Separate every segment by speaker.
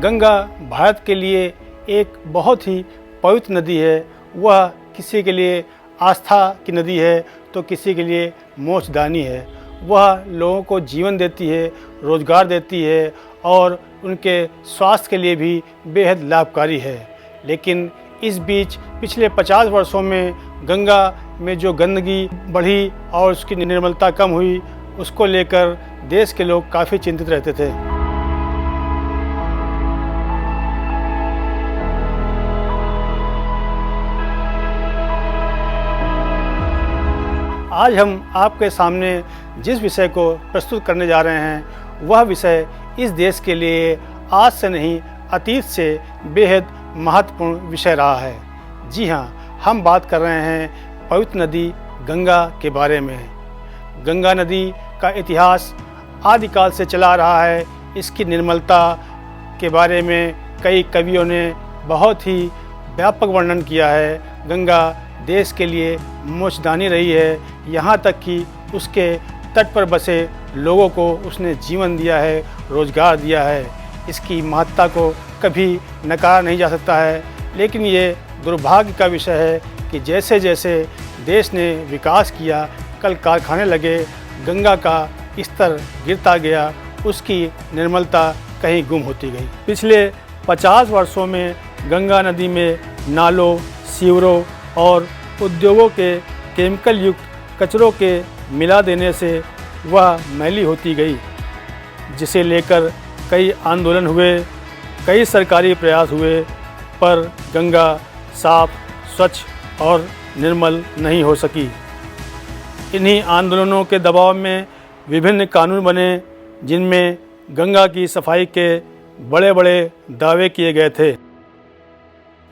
Speaker 1: गंगा भारत के लिए एक बहुत ही पवित्र नदी है। वह किसी के लिए आस्था की नदी है तो किसी के लिए मोक्षदानी है। वह लोगों को जीवन देती है, रोज़गार देती है और उनके स्वास्थ्य के लिए भी बेहद लाभकारी है। लेकिन इस बीच पिछले 50 वर्षों में गंगा में जो गंदगी बढ़ी और उसकी निर्मलता कम हुई, उसको लेकर देश के लोग काफ़ी चिंतित रहते थे। आज हम आपके सामने जिस विषय को प्रस्तुत करने जा रहे हैं, वह विषय इस देश के लिए आज से नहीं अतीत से बेहद महत्वपूर्ण विषय रहा है। जी हाँ, हम बात कर रहे हैं पवित्र नदी गंगा के बारे में। गंगा नदी का इतिहास आदिकाल से चला रहा है। इसकी निर्मलता के बारे में कई कवियों ने बहुत ही व्यापक वर्णन किया है। गंगा देश के लिए मोक्षदानी रही है, यहाँ तक कि उसके तट पर बसे लोगों को उसने जीवन दिया है, रोज़गार दिया है। इसकी महत्ता को कभी नकारा नहीं जा सकता है। लेकिन ये दुर्भाग्य का विषय है कि जैसे जैसे देश ने विकास किया, कल कारखाने लगे, गंगा का स्तर गिरता गया, उसकी निर्मलता कहीं गुम होती गई। पिछले 50 वर्षों में गंगा नदी में नालों, सीवरों और उद्योगों के केमिकल युक्त कचरों के मिला देने से वह मैली होती गई, जिसे लेकर कई आंदोलन हुए, कई सरकारी प्रयास हुए, पर गंगा साफ, स्वच्छ और निर्मल नहीं हो सकी। इन्हीं आंदोलनों के दबाव में विभिन्न कानून बने, जिनमें गंगा की सफाई के बड़े बड़े दावे किए गए थे।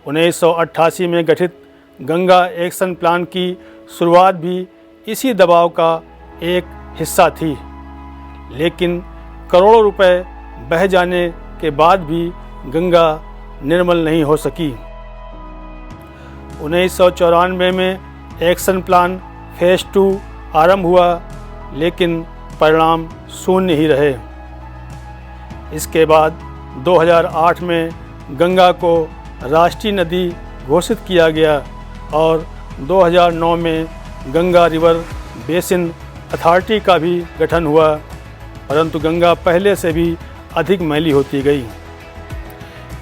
Speaker 1: 1988 में गठित गंगा एक्शन प्लान की शुरुआत भी इसी दबाव का एक हिस्सा थी। लेकिन करोड़ों रुपए बह जाने के बाद भी गंगा निर्मल नहीं हो सकी। 1994 में एक्शन प्लान फेज़ 2 आरंभ हुआ, लेकिन परिणाम शून्य ही रहे। इसके बाद 2008 में गंगा को राष्ट्रीय नदी घोषित किया गया और 2009 में गंगा रिवर बेसिन अथॉरिटी का भी गठन हुआ, परंतु गंगा पहले से भी अधिक मैली होती गई।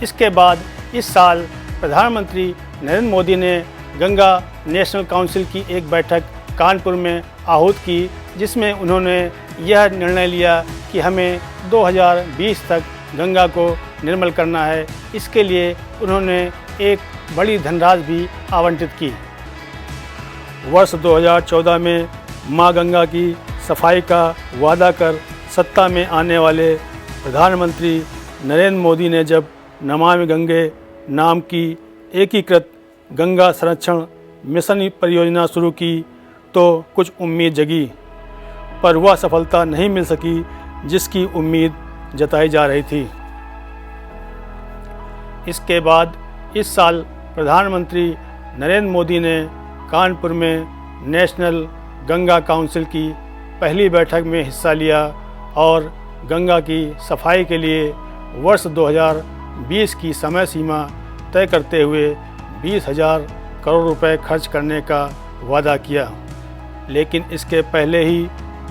Speaker 1: इसके बाद इस साल प्रधानमंत्री नरेंद्र मोदी ने गंगा नेशनल काउंसिल की एक बैठक कानपुर में आहूत की, जिसमें उन्होंने यह निर्णय लिया कि हमें 2020 तक गंगा को निर्मल करना है। इसके लिए उन्होंने एक बड़ी धनराशि भी आवंटित की। वर्ष 2014 में मां गंगा की सफाई का वादा कर सत्ता में आने वाले प्रधानमंत्री नरेंद्र मोदी ने जब नमामि गंगे नाम की एकीकृत गंगा संरक्षण मिशन परियोजना शुरू की तो कुछ उम्मीद जगी, पर वह सफलता नहीं मिल सकी जिसकी उम्मीद जताई जा रही थी। इसके बाद इस साल प्रधानमंत्री नरेंद्र मोदी ने कानपुर में नेशनल गंगा काउंसिल की पहली बैठक में हिस्सा लिया और गंगा की सफाई के लिए वर्ष 2020 की समय सीमा तय करते हुए 20,000 करोड़ रुपए खर्च करने का वादा किया। लेकिन इसके पहले ही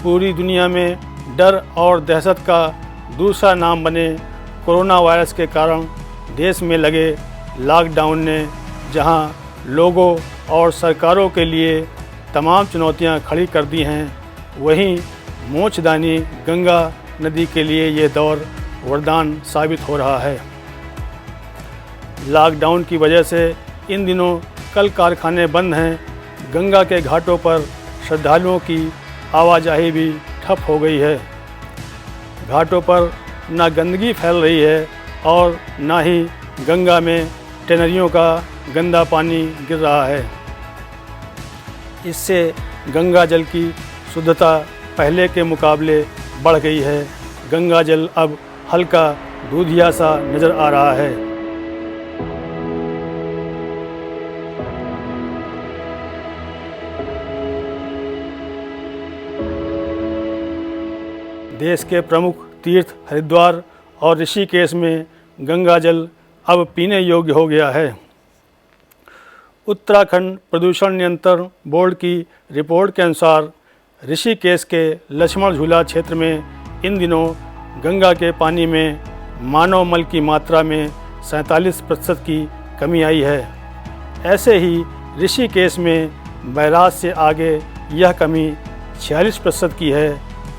Speaker 1: पूरी दुनिया में डर और दहशत का दूसरा नाम बने कोरोना वायरस के कारण देश में लगे लॉकडाउन ने जहां लोगों और सरकारों के लिए तमाम चुनौतियां खड़ी कर दी हैं, वहीं मोक्षदानी गंगा नदी के लिए ये दौर वरदान साबित हो रहा है। लॉकडाउन की वजह से इन दिनों कल कारखाने बंद हैं। गंगा के घाटों पर श्रद्धालुओं की आवाजाही भी ठप हो गई है। घाटों पर ना गंदगी फैल रही है और ना ही गंगा में टैनरियों का गंदा पानी गिर रहा है। इससे गंगा जल की शुद्धता पहले के मुकाबले बढ़ गई है। गंगा जल अब हल्का दूधिया सा नज़र आ रहा है। देश के प्रमुख तीर्थ हरिद्वार और ऋषिकेश में गंगा जल अब पीने योग्य हो गया है। उत्तराखंड प्रदूषण नियंत्रण बोर्ड की रिपोर्ट के अनुसार ऋषिकेश के लक्ष्मण झूला क्षेत्र में इन दिनों गंगा के पानी में मानव मल की मात्रा में 47% की कमी आई है। ऐसे ही ऋषिकेश में बैराज से आगे यह कमी 46% की है,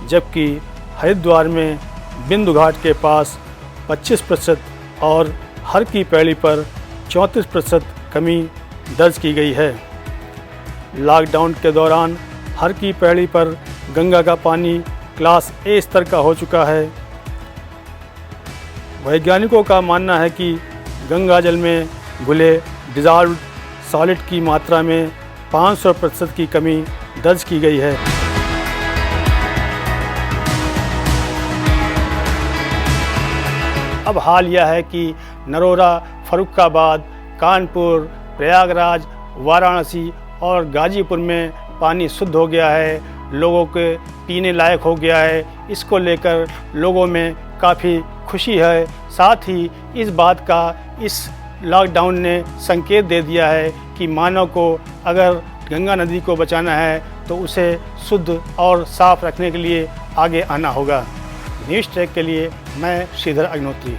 Speaker 1: जबकि हरिद्वार में बिंदु घाट के पास 25% और हर की पैड़ी पर 34% कमी दर्ज की गई है। लॉकडाउन के दौरान हर की पैड़ी पर गंगा का पानी क्लास ए स्तर का हो चुका है। वैज्ञानिकों का मानना है कि गंगा जल में घुले डिज़ॉल्व्ड सॉलिड की मात्रा में 500% की कमी दर्ज की गई है। अब हाल यह है कि नरोरा, फर्रुखाबाद, कानपुर, प्रयागराज, वाराणसी और गाजीपुर में पानी शुद्ध हो गया है, लोगों के पीने लायक हो गया है। इसको लेकर लोगों में काफ़ी खुशी है। साथ ही इस बात का इस लॉकडाउन ने संकेत दे दिया है कि मानव को अगर गंगा नदी को बचाना है तो उसे शुद्ध और साफ रखने के लिए आगे आना होगा। न्यूज़ ट्रैक के लिए मैं श्रीधर अग्निहोत्री।